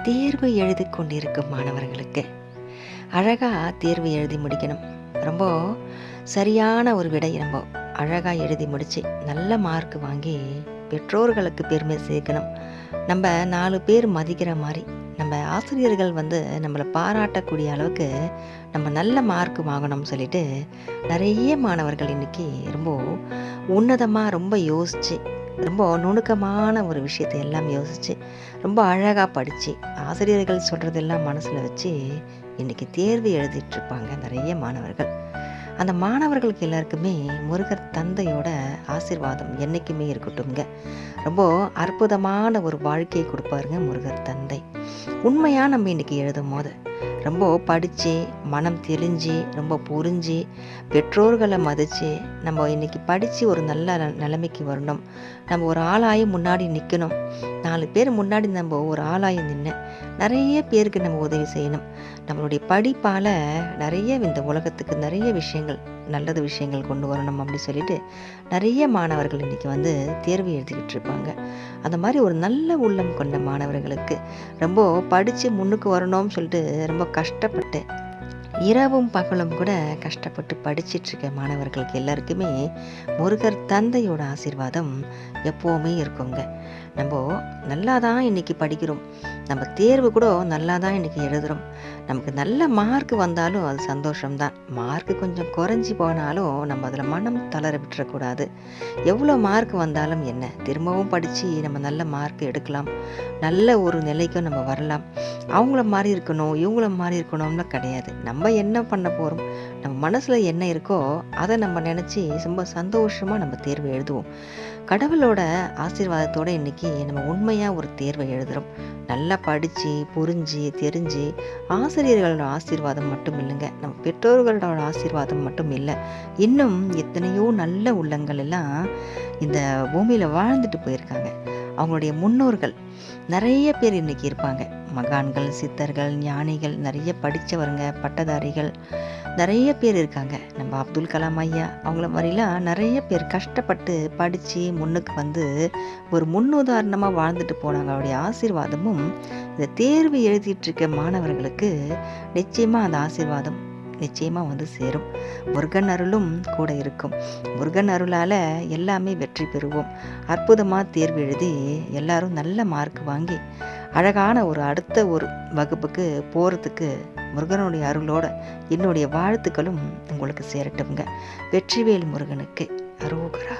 தேர்வு எழுதி கொண்டிருக்கும் மாணவர்களுக்கு அழகாக தேர்வு எழுதி முடிக்கணும். ரொம்ப சரியான ஒரு விடை நம்ம அழகாக எழுதி முடித்து நல்ல மார்க் வாங்கி பெற்றோர்களுக்கு பெருமை சேர்க்கணும். நம்ம 4 பேர் மதிக்கிற மாதிரி நம்ம ஆசிரியர்கள் நம்மளை பாராட்டக்கூடிய அளவுக்கு நம்ம நல்ல மார்க் வாங்கணும்னு சொல்லிட்டு நிறைய மாணவர்கள் இன்றைக்கி ரொம்ப உன்னதமாக ரொம்ப யோசித்து ரொம்ப நுணுக்கமான ஒரு விஷயத்தை எல்லாம் யோசித்து ரொம்ப அழகாக படித்து ஆசிரியர்கள் சொல்கிறதெல்லாம் மனசில் வச்சு இன்றைக்கி தேர்வு எழுதிட்டுருப்பாங்க நிறைய மாணவர்கள். அந்த மாணவர்களுக்கு எல்லாருக்குமே முருகர் தந்தையோட ஆசீர்வாதம் என்றைக்குமே இருக்கட்டும்ங்க. ரொம்ப அற்புதமான ஒரு வாழ்க்கையை கொடுப்பாருங்க முருகர் தந்தை. உண்மையாக நம்ம இன்றைக்கி எழுதும் போது ரொம்ப படித்து மனம் தெளிஞ்சு ரொம்ப புரிஞ்சு பெற்றோர்களை மதித்து நம்ம இன்றைக்கி படித்து ஒரு நல்ல நிலைமைக்கு வரணும். நம்ம ஒரு ஆளாகி முன்னாடி நிற்கணும். 4 பேர் முன்னாடி நம்ம ஒரு ஆளாகி நின்று நிறைய பேருக்கு நம்ம உதவி செய்யணும். நம்மளுடைய படிப்பால் நிறைய இந்த உலகத்துக்கு நிறைய விஷயங்கள் நல்லது விஷயங்கள் கொண்டு வரணும் அப்படி சொல்லிட்டு நிறைய மாணவர்கள் இன்றைக்கி தேர்வு எழுதிக்கிட்டு இருப்பாங்க. அந்த மாதிரி ஒரு நல்ல உள்ளம் கொண்ட மாணவர்களுக்கு ரொம்ப படித்து முன்னுக்கு வரணும்னு சொல்லிட்டு ரொம்ப கஷ்டப்பட்டு இரவும் பகலும் கூட கஷ்டப்பட்டு படிச்சிட்ருக்க மாணவர்களுக்கு எல்லாருக்குமே முருகர் தந்தையோட ஆசீர்வாதம் எப்போவுமே இருக்குங்க. நம்ம நல்லா தான் இன்றைக்கி படிக்கிறோம், நம்ம தேர்வு கூட நல்லா தான் இன்றைக்கி எழுதுகிறோம். நமக்கு நல்ல மார்க் வந்தாலும் அது சந்தோஷம்தான். மார்க்கு கொஞ்சம் குறைஞ்சி போனாலும் நம்ம அதில் மனம் தளர விட்டுறக்கூடாது. எவ்வளோ மார்க் வந்தாலும் என்ன, திரும்பவும் படித்து நம்ம நல்ல மார்க் எடுக்கலாம், நல்ல ஒரு நிலைக்கும் நம்ம வரலாம். அவங்கள மாதிரி இருக்கணும் இவங்கள மாதிரி இருக்கணும்னு கிடையாது. நம்ம என்ன பண்ண போகிறோம், நம்ம மனசில் என்ன இருக்கோ அதை நம்ம நினச்சி ரொம்ப சந்தோஷமாக நம்ம தேர்வு எழுதுவோம். கடவுளோட ஆசீர்வாதத்தோடு இன்றைக்கி நம்ம உண்மையாக ஒரு தேர்வை எழுதுகிறோம். நல்லா படித்து புரிஞ்சு தெரிஞ்சு ஆசிரியர்களோட ஆசீர்வாதம் மட்டும் இல்லைங்க, நம்ம பெற்றோர்களோட ஆசீர்வாதம் மட்டும் இல்லை, இன்னும் எத்தனையோ நல்ல உள்ளங்கள் எல்லாம் இந்த பூமியில் வாழ்ந்துட்டு போயிருக்காங்க. அவங்களுடைய முன்னோர்கள் நிறைய பேர் இன்றைக்கி இருப்பாங்க. மகான்கள், சித்தர்கள், ஞானிகள், நிறைய படித்தவருங்க, பட்டதாரிகள் நிறைய பேர் இருக்காங்க. நம்ம அப்துல் கலாம் ஐயா அவங்கள மாதிரிலாம் நிறைய பேர் கஷ்டப்பட்டு படித்து முன்னுக்கு ஒரு முன்னுதாரணமாக வாழ்ந்துட்டு போனாங்க. அவருடைய ஆசீர்வாதமும் இந்த தேர்வு எழுதிட்டுருக்க மாணவர்களுக்கு நிச்சயமாக அந்த ஆசீர்வாதம் நிச்சயமாக சேரும். முருகன் அருளும் கூட இருக்கும். முருகன் அருளால் எல்லாமே வெற்றி பெறுவோம். அற்புதமாக தேர்வு எழுதி எல்லாரும் நல்ல மார்க் வாங்கி அழகான ஒரு அடுத்த ஒரு வகுப்புக்கு போகிறதுக்கு முருகனுடைய அருளோட என்னுடைய வாழ்த்துக்களும் உங்களுக்கு சேரட்டுங்க. வெற்றிவேல் முருகனுக்கு அரோகரா.